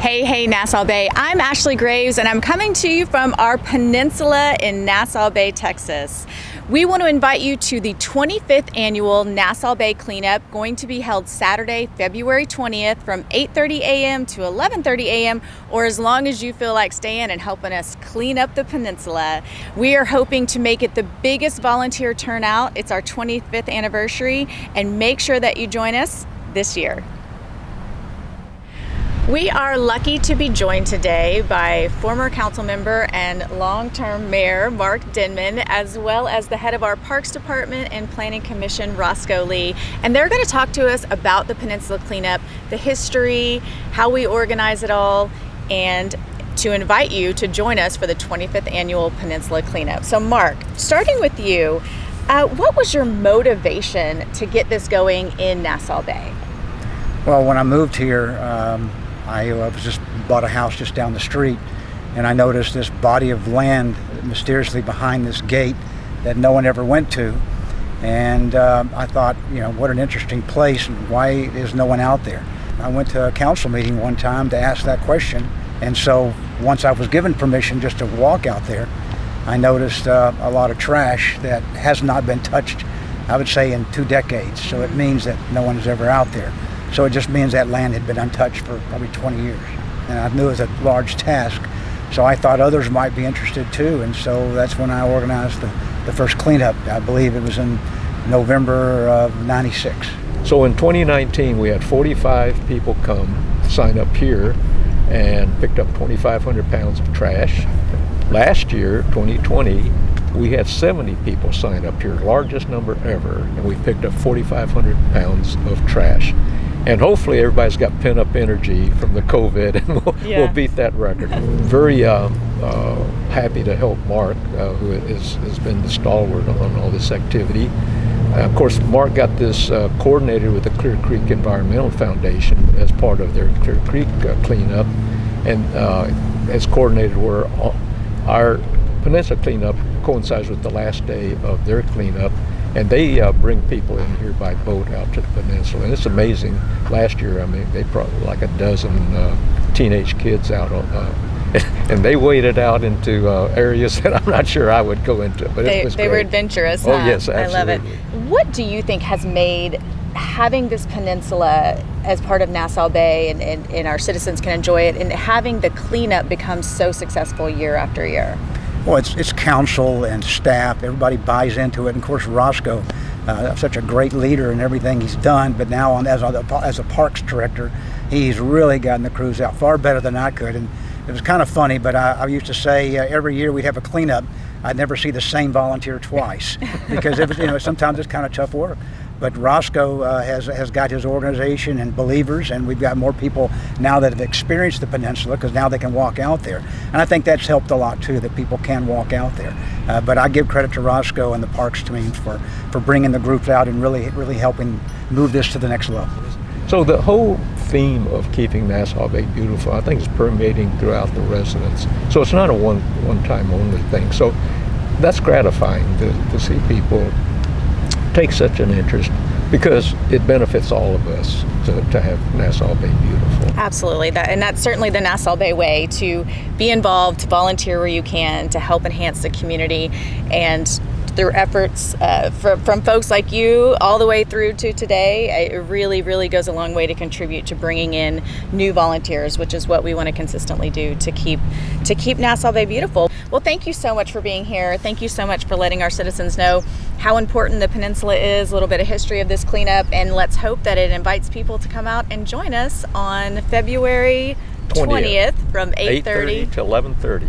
Hey, Nassau Bay. I'm Ashley Graves, and I'm coming to you from our Peninsula in Nassau Bay, Texas. We want to invite you to the 25th Annual Nassau Bay Cleanup, going to be held Saturday, February 20th from 8:30 a.m. to 11:30 a.m., or as long as you feel like staying and helping us clean up the peninsula. We are hoping to make it the biggest volunteer turnout. It's our 25th anniversary, and make sure that you join us this year. We are lucky to be joined today by former council member and long-term mayor Mark Denman, as well as the head of our Parks Department and Planning Commission, Roscoe Lee. And they're going to talk to us about the Peninsula Cleanup, the history, how we organize it all, and to invite you to join us for the 25th Annual Peninsula Cleanup. So Mark, starting with you, what was your motivation to get this going in Nassau Bay? Well, when I moved here, I was just bought a house just down the street, and I noticed this body of land mysteriously behind this gate that no one ever went to. And I thought, what an interesting place, and why is no one out there? I went to a council meeting one time to ask that question, and so once I was given permission just to walk out there, I noticed a lot of trash that has not been touched, I would say, in 2 decades. So it means that no one is ever out there. So it just means that land had been untouched for probably 20 years. And I knew it was a large task, so I thought others might be interested too. And so that's when I organized the first cleanup. I believe it was in November of '96. So in 2019, we had 45 people come, sign up here, and picked up 2,500 pounds of trash. Last year, 2020, we had 70 people sign up here, largest number ever, and we picked up 4,500 pounds of trash. And hopefully everybody's got pent-up energy from the COVID, and we'll beat that record. Very happy to help Mark, who has been the stalwart on all this activity. Of course, Mark got this coordinated with the Clear Creek Environmental Foundation as part of their Clear Creek cleanup, and has coordinated where our Peninsula cleanup coincides with the last day of their cleanup. And they bring people in here by boat out to the peninsula. And it's amazing. Last year, they brought like a dozen teenage kids out, and they waded out into areas that I'm not sure I would go into. But it was great. They were adventurous. Oh, yes, absolutely. I love it. What do you think has made having this peninsula as part of Nassau Bay, and our citizens can enjoy it, and having the cleanup become so successful year after year? Well, it's council and staff. Everybody buys into it. And of course, Roscoe, such a great leader in everything he's done. But now, as a parks director, he's really gotten the crews out far better than I could. And it was kind of funny, but I used to say every year we'd have a cleanup, I'd never see the same volunteer twice, because it was, sometimes it's kind of tough work. But Roscoe has got his organization and believers, and we've got more people now that have experienced the peninsula, because now they can walk out there. And I think that's helped a lot too, that people can walk out there. But I give credit to Roscoe and the parks teams for bringing the groups out and really helping move this to the next level. So the whole theme of keeping Nassau Bay beautiful, I think, is permeating throughout the residents. So it's not a one-time only thing. So that's gratifying to see people take such an interest, because it benefits all of us to have Nassau Bay beautiful. Absolutely, and that's certainly the Nassau Bay way, to be involved, to volunteer where you can, to help enhance the community. And through efforts from folks like you all the way through to today, it really goes a long way to contribute to bringing in new volunteers, which is what we want to consistently do to keep Nassau Bay beautiful. Well, thank you so much for being here. Thank you so much for letting our citizens know how important the peninsula is, a little bit of history of this cleanup, and let's hope that it invites people to come out and join us on February 20th from 8:30 to 11:30.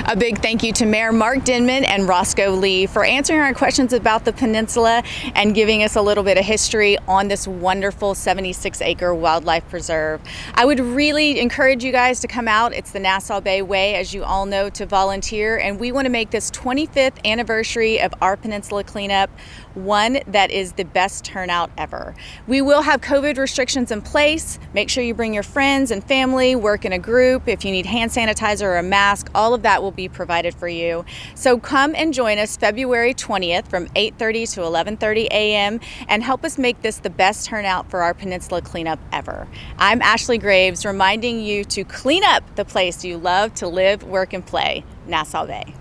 A big thank you to Mayor Mark Denman and Roscoe Lee for answering our questions about the peninsula and giving us a little bit of history on this wonderful 76-acre wildlife preserve. I would really encourage you guys to come out. It's the Nassau Bay way, as you all know, to volunteer, and we want to make this 25th anniversary of our Peninsula Cleanup one that is the best turnout ever. We will have COVID restrictions in place. Make sure you bring your friends and family, work in a group. If you need hand sanitizer or a mask, all of that that will be provided for you. So come and join us February 20th from 8:30 to 11:30 a.m. and help us make this the best turnout for our Peninsula cleanup ever. I'm Ashley Graves, reminding you to clean up the place you love to live, work, and play, Nassau Bay.